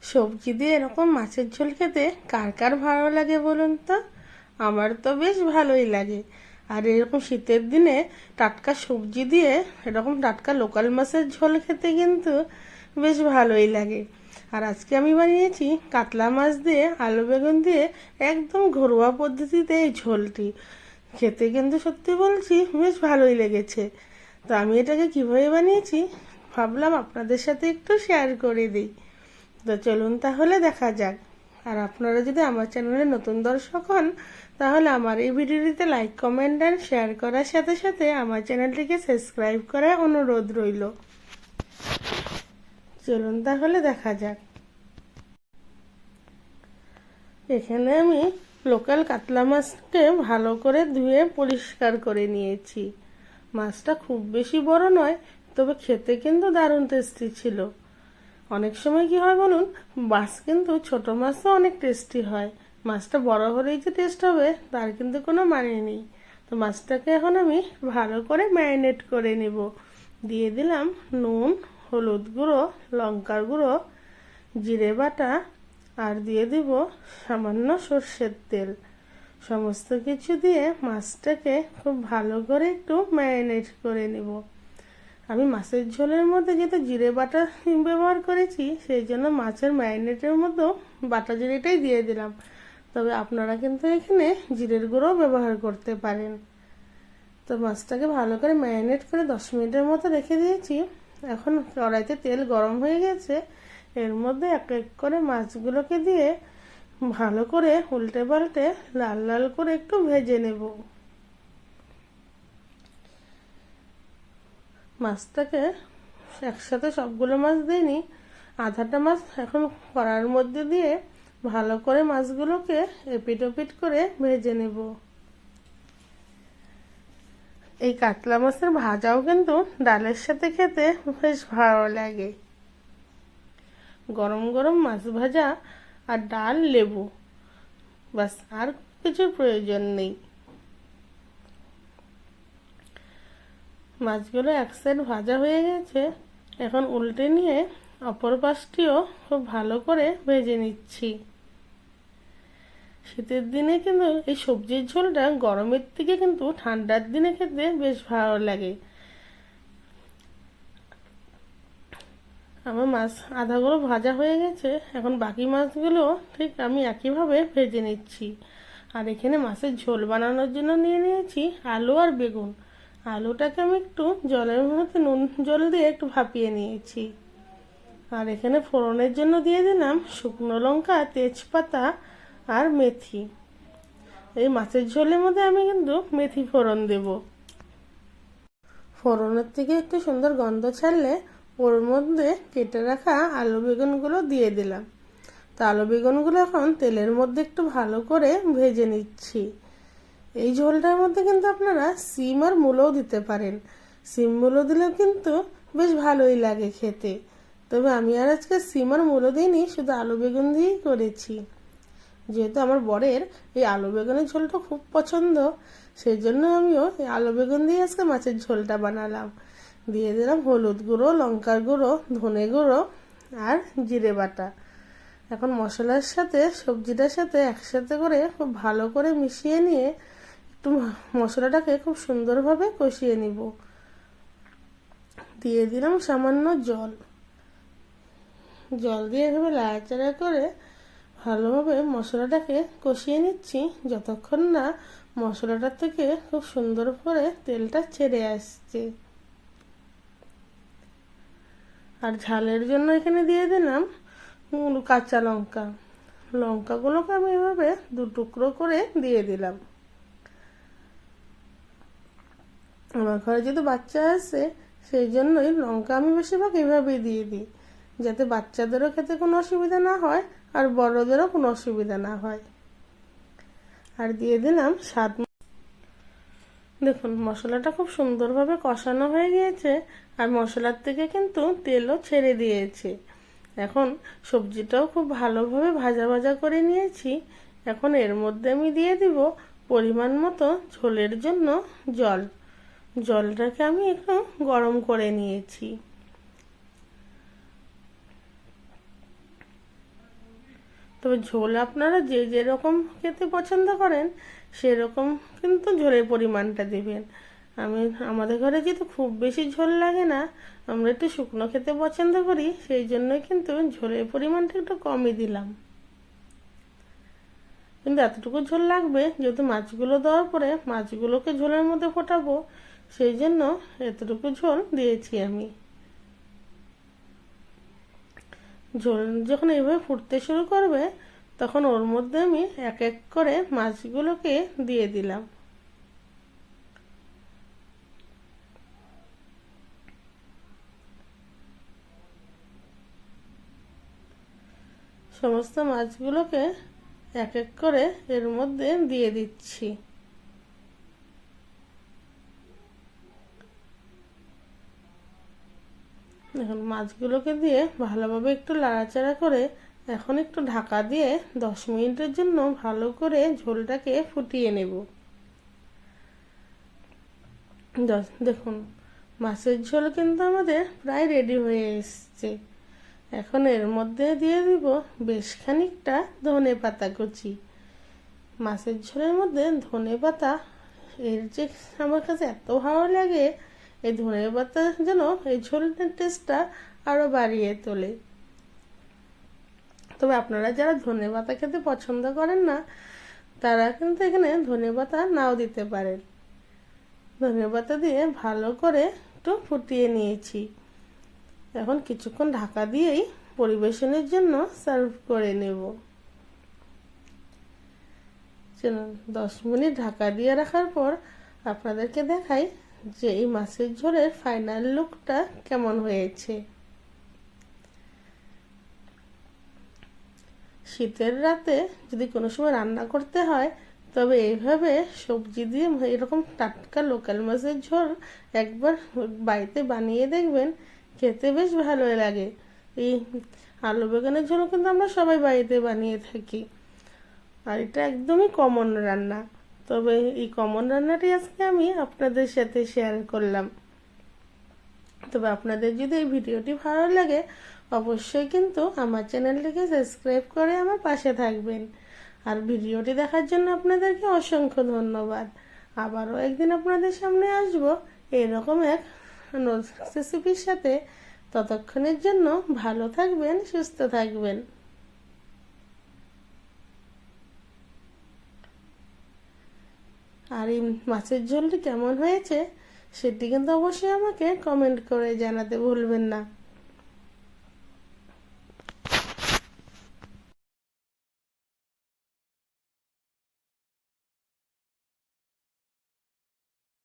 সবজি দিয়ে এরকম মাছের ঝোল খেতে কার কার ভালো লাগে বলুন তো? আমার তো বেশ ভালোই লাগে। আর এরকম শীতের দিনে টাটকা সবজি দিয়ে এরকম টাটকা লোকাল মাছের ঝোল খেতে কিন্তু বেশ ভালোই লাগে। আর আজকে আমি বানিয়েছি কাতলা মাছ দিয়ে আলু বেগুন দিয়ে একদম ঘরোয়া পদ্ধতিতে এই ঝোলটি। খেতে কিন্তু সত্যি বলছি বেশ ভালোই লেগেছে। তো আমি এটাকে কিভাবে বানিয়েছি ভাবলাম আপনাদের সাথে একটু শেয়ার করে দিই। তো চলুন তাহলে দেখা যাক। আর আপনারা যদি আমার চ্যানেলে নতুন দর্শক হন তাহলে আমার এই ভিডিওটিতে লাইক কমেন্ট অ্যান্ড শেয়ার করার সাথে সাথে আমার চ্যানেলটিকে সাবস্ক্রাইব করার অনুরোধ রইল। চলুন তাহলে দেখা যাক। এখানে আমি লোকাল কাতলা মাছকে ভালো করে ধুয়ে পরিষ্কার করে নিয়েছি। মাছটা খুব বেশি বড় নয়, তবে খেতে কিন্তু দারুণ টেস্টি ছিল। অনেক সময় কি হয় বলুন, মাছ কিন্তু ছোট মাছও অনেক টেস্টি হয়। মাছটা বড় হলেই যে টেস্ট হবে তার কিন্তু কোনো মানে নেই। তো মাছটাকে এখন আমি ভালো করে ম্যারিনেট করে নেব। দিয়ে দিলাম নুন, হলুদ গুঁড়ো, লঙ্কার গুঁড়ো, জিরে বাটা, আর দিয়ে দিব সামান্য সর্ষের তেল। সমস্ত কিছু দিয়ে মাছটাকে খুব ভালো করে একটু ম্যারিনেট করে নেব। আমি মাছের ঝোলের মধ্যে যেহেতু জিরে বাটা ব্যবহার করেছি, সেই জন্য মাছের ম্যারিনেটের মধ্যে বাটা জিরেটাই দিয়ে দিলাম। তবে আপনারা কিন্তু এখানে জিরের গুঁড়ো ব্যবহার করতে পারেন। তো মাছটাকে ভালো করে ম্যারিনেট করে 10 মিনিটের মতো রেখে দিয়েছি। এখন কড়াইতে তেল গরম হয়ে গেছে, এর মধ্যে এক এক করে মাছগুলোকে দিয়ে ভালো করে উল্টে পাল্টে লাল লাল করে একটু ভেজে নেব। মাছটাকে একসাথে সবগুলো মাছ দিইনি, আধাটা মাছ এখন কড়াইয়ের মধ্যে দিয়ে ভালো করে মাছগুলোকে এপিট ওপিট করে ভেজে নেব। এই কাতলা মাছের ভাজাও কিন্তু ডালের সাথে খেতে বেশ ভালো লাগে। গরম গরম মাছ ভাজা আর ডাল, লেবু, বাস আর কিছুর প্রয়োজন নেই। মাছগুলো এক সাইড ভাজা হয়ে গেছে, এখন উল্টে নিয়ে অপর পাশটিও খুব ভালো করে ভেজে নিচ্ছি। শীতের দিনে কিন্তু এই সবজির ঝোলটা গরমের থেকে কিন্তু ঠান্ডার দিনে খেতে বেশ ভালো লাগে। আমার মাছ আধাগুলো ভাজা হয়ে গেছে, এখন বাকি মাছগুলো ঠিক আমি একইভাবে ভেজে নিচ্ছি। আর এখানে মাছের ঝোল বানানোর জন্য নিয়ে নিয়েছি আলু আর বেগুন। আলুটাকে আমি একটু জলের মধ্যে নুন জল দিয়ে একটু ভাপিয়ে নিয়েছি। আর এখানে ফোড়নের জন্য দিয়ে দিলাম শুকনো লঙ্কা, তেজপাতা আর মেথি। এই মাছের ঝোলের মধ্যে আমি কিন্তু মেথি ফোড়ন দেব। ফোড়নের থেকে একটু সুন্দর গন্ধ ছাড়লে ওর মধ্যে কেটে রাখা আলু বেগুনগুলো দিয়ে দিলাম। তো আলু বেগুনগুলো এখন তেলের মধ্যে একটু ভালো করে ভেজে নিচ্ছি। এই ঝোলটার মধ্যে কিন্তু আপনারা সিম আর মূলও দিতে পারেন। সিম মূলো দিলেও কিন্তু বেশ ভালোই লাগে খেতে। তবে আমি আর আজকে সিম আর মূলো দিইনি, শুধু আলু বেগুন দিয়েই করেছি। যেহেতু আমার বরের এই আলু বেগুনের ঝোলটা খুব পছন্দ, সেই জন্য আমিও এই আলু বেগুন দিয়ে আজকে মাছের ঝোলটা বানালাম। দিয়ে দিলাম হলুদ গুঁড়ো, লঙ্কার গুঁড়ো, ধনে গুঁড়ো আর জিরে বাটা। এখন মশলার সাথে সবজিটার সাথে একসাথে করে খুব ভালো করে মিশিয়ে নিয়ে একটু মশলাটাকে খুব সুন্দরভাবে কষিয়ে নিব। দিয়ে দিলাম সামান্য জল। জল দিয়ে এভাবে নাড়াচাড়া করে ভালোভাবে মশলাটাকে কষিয়ে নিচ্ছি যতক্ষণ না মশলাটার থেকে খুব সুন্দর করে তেলটা ছেড়ে আসছে। আর ঝালের জন্য এখানে দিয়ে দিলাম কাঁচা লঙ্কা। লঙ্কাগুলোকে আমি এভাবে 2 টুকরো করে দিয়ে দিলাম। আমার ঘরে যেহেতু বাচ্চা আছে, সেই জন্যই লঙ্কা আমি বেশিরভাগ এভাবেই দিয়ে দিই, যাতে বাচ্চাদেরও খেতে কোনো অসুবিধা না হয় আর বড়দেরও কোনো অসুবিধা না হয়। আর দিয়ে দিলাম স্বাদ। দেখুন মশলাটা খুব সুন্দরভাবে কষানো হয়ে গিয়েছে আর মশলার থেকে কিন্তু তেলও ছেড়ে দিয়েছে। এখন সবজিটাও খুব ভালোভাবে ভাজা ভাজা করে নিয়েছি। এখন এর মধ্যে আমি দিয়ে দিব পরিমাণ মতো ঝোলের জন্য জল। জলটাকে আমি একটু গরম করে নিয়েছি। তবে ঝোল আপনারা যে যেরকম খেতে পছন্দ করেন সেরকম কিন্তু ঝোলের পরিমাণটা দেবেন। আমাদের ঘরে যেহেতু খুব বেশি ঝোল লাগে না, আমরা একটু শুকনো খেতে পছন্দ করি, সেই জন্যই কিন্তু ঝোলের পরিমাণটা একটু কমই দিলাম। কিন্তু এতটুকু ঝোল লাগবে, যেহেতু মাছগুলো দেওয়ার পরে মাছগুলোকে ঝোলের মধ্যে ফোটাবো, সেই জন্য এতটুকু ঝোল দিয়েছি আমি। ঝোল যখন এইভাবে ফুটতে শুরু করবে তখন ওর মধ্যে আমি এক এক করে মাছগুলোকে দিয়ে দিলাম। সমস্ত মাছগুলোকে এক এক করে এর মধ্যে দিয়ে দিচ্ছি। এখন মাছগুলোকে দিয়ে ভালোভাবে একটু নাড়াচাড়া করে এখন একটু ঢাকা দিয়ে 10 মিনিটের জন্য ভালো করে ঝোলটাকে ফুটিয়ে নেব। দেখুন মাছের ঝোল কিন্তু আমাদের প্রায় রেডি হয়ে এসছে। এখন এর মধ্যে দিয়ে দিব বেশ খানিকটা ধনেপাতা কুচি। মাছের ঝোলের মধ্যে ধনেপাতা এর যে আমার কাছে এত ভালো লাগে, এই ধনেপাতা যেন এই ঝোলের টেস্টটা আরো বাড়িয়ে তোলে। তবে আপনারা যারা ধনেপাতা খেতে পছন্দ করেন না, তারা কিন্তু এখানে ধনেপাতা নাও দিতে পারেন। ধনেপাতা দিয়ে ভালো করে একটু ফুটিয়ে নিয়েছি। এখন কিছুক্ষণ ঢাকা দিয়েই পরিবেশনের জন্য সার্ভ করে নেব। 10 মিনিট ঢাকা দিয়ে রাখার পর আপনাদেরকে দেখাই যে এই মাছের ঝোলের ফাইনাল লুকটা কেমন হয়েছে। শীতের রাতে যদি কোনো সময় রান্না করতে হয়, তবে এইভাবে সবজি দিয়ে এরকম টাটকা লোকাল মাছের ঝোল একবার বাড়িতে বানিয়ে দেখবেন, খেতে বেশ ভালোই লাগে। এই আলু বেগুনের ঝোল কিন্তু আমরা সবাই বাড়িতে বানিয়ে থাকি, আর এটা একদমই কমন রান্না। তবে এই কমন রান্নাটি আজকে আমি আপনাদের সাথে শেয়ার করলাম। তবে আপনাদের যদি এই ভিডিওটি ভালো লাগে, অবশ্যই কিন্তু আমার চ্যানেলটিকে সাবস্ক্রাইব করে আমার পাশে থাকবেন। আর ভিডিওটি দেখার জন্য আপনাদেরকে অসংখ্য ধন্যবাদ। আবারও একদিন আপনাদের সামনে আসব এরকম এক রেসিপির সাথে। ততক্ষণের জন্য ভালো থাকবেন, সুস্থ থাকবেন। আর এই মাছের ঝোলটি কেমন হয়েছে সেটি কিন্তু অবশ্যই আমাকে কমেন্ট করে জানাতে ভুলবেন না।